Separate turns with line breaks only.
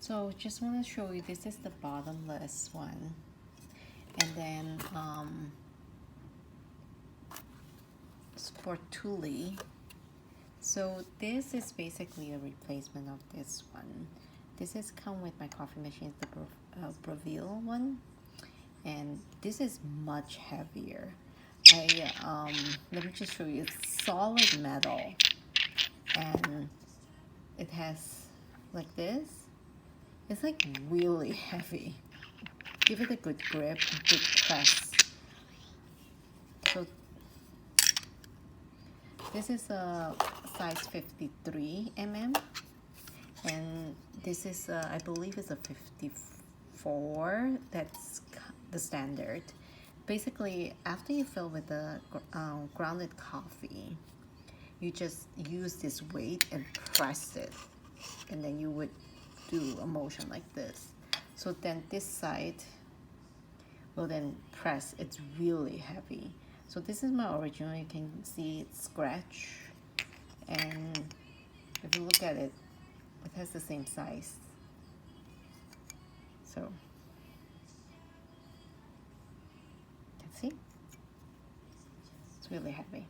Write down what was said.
So just want to show you, this is the bottomless one, and then Sportuli. So this is basically a replacement of this one. This is come with my coffee machine, the Bravil one, and this is much heavier. Let me just show you. It's solid metal, and it has like this. It's like really heavy. Give it a good grip, a good press. So this is a size 53 mm, and this is I believe it's a 54. That's the standard. Basically, after you fill with the grounded coffee, you just use this weight and press it, and then you would do a motion like this. So then this side will then press. It's really heavy. So this is my original. You can see it scratch, and if you look at it, it has the same size. So you can see it's really heavy.